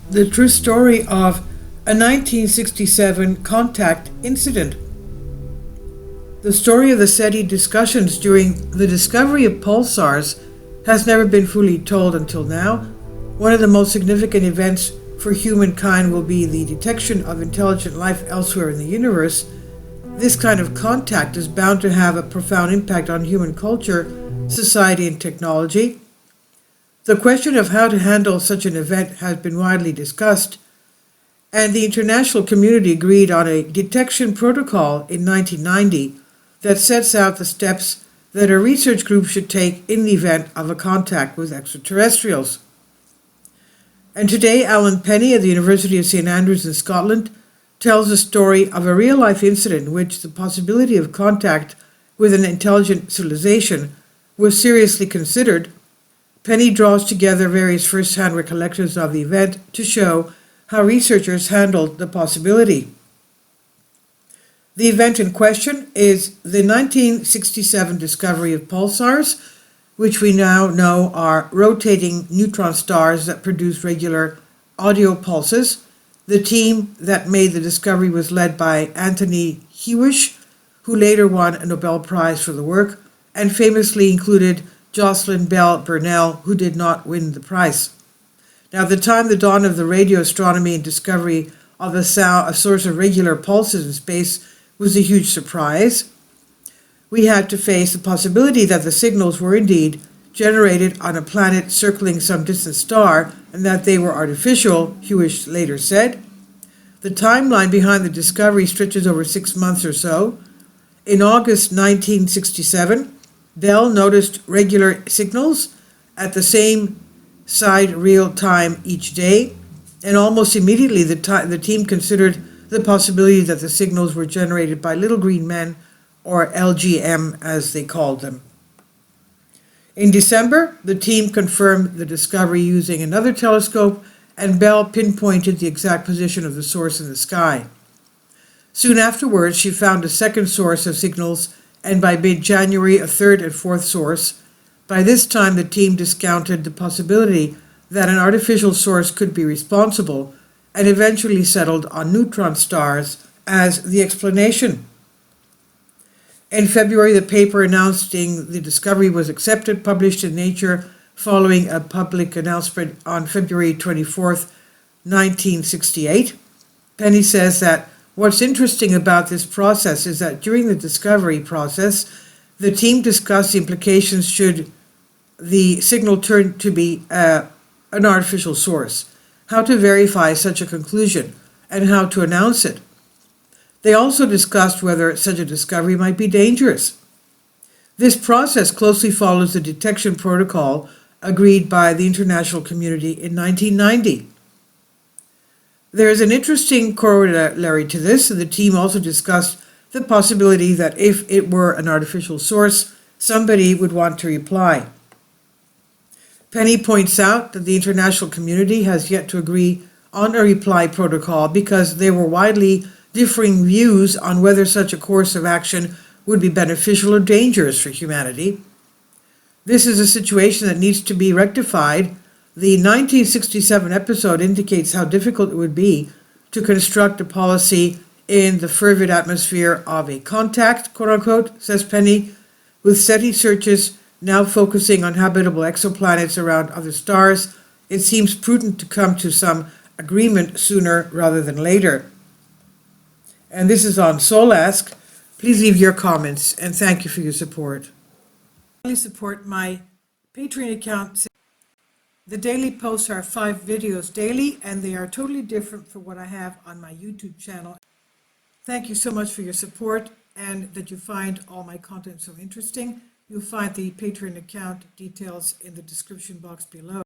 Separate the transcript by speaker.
Speaker 1: the true story of a 1967 contact incident. The story of the SETI discussions during the discovery of pulsars has never been fully told until now. One of the most significant events for humankind will be the detection of intelligent life elsewhere in the universe. This kind of contact is bound to have a profound impact on human culture, society, and technology. The question of how to handle such an event has been widely discussed, and the international community agreed on a detection protocol in 1990 that sets out the steps that a research group should take in the event of a contact with extraterrestrials. And today, Alan Penny at the University of St Andrews in Scotland tells the story of a real-life incident in which the possibility of contact with an intelligent civilization was seriously considered. Penny draws together various first-hand recollections of the event to show how researchers handled the possibility. The event in question is the 1967 discovery of pulsars, which we now know are rotating neutron stars that produce regular audio pulses. The team that made the discovery was led by Anthony Hewish, who later won a Nobel Prize for the work, and famously included Jocelyn Bell Burnell, who did not win the prize. Now, at the time the dawn of the radio astronomy and discovery of a source of regular pulses in space was a huge surprise. We had to face the possibility that the signals were indeed generated on a planet circling some distant star and that they were artificial, Hewish later said. The timeline behind the discovery stretches over 6 months or so. In August 1967, Bell noticed regular signals at the same side real time each day, and almost immediately the team considered the possibility that the signals were generated by little green men, or LGM as they called them. In December, the team confirmed the discovery using another telescope, and Bell pinpointed the exact position of the source in the sky. Soon afterwards, she found a second source of signals, and by mid-January, a third and fourth source. By this time, the team discounted the possibility that an artificial source could be responsible, and eventually settled on neutron stars as the explanation. In February, the paper announcing the discovery was accepted, published in Nature, following a public announcement on February 24th, 1968. Penny says that what's interesting about this process is that during the discovery process, the team discussed the implications should the signal turn to be an artificial source, how to verify such a conclusion, and how to announce it. They also discussed whether such a discovery might be dangerous. This process closely follows the detection protocol agreed by the international community in 1990. There is an interesting corollary to this, and the team also discussed the possibility that if it were an artificial source, somebody would want to reply. Penny points out that the international community has yet to agree on a reply protocol because there were widely differing views on whether such a course of action would be beneficial or dangerous for humanity. This is a situation that needs to be rectified. The 1967 episode indicates how difficult it would be to construct a policy in the fervid atmosphere of a contact, quote-unquote, says Penny, with SETI searches now focusing on habitable exoplanets around other stars. It seems prudent to come to some agreement sooner rather than later. And this is on Solask. Please leave your comments, and thank you for your support. Please support my Patreon account. The daily posts are 5 videos daily, and they are totally different from what I have on my YouTube channel. Thank you so much for your support and that you find all my content so interesting. You'll find the Patreon account details in the description box below.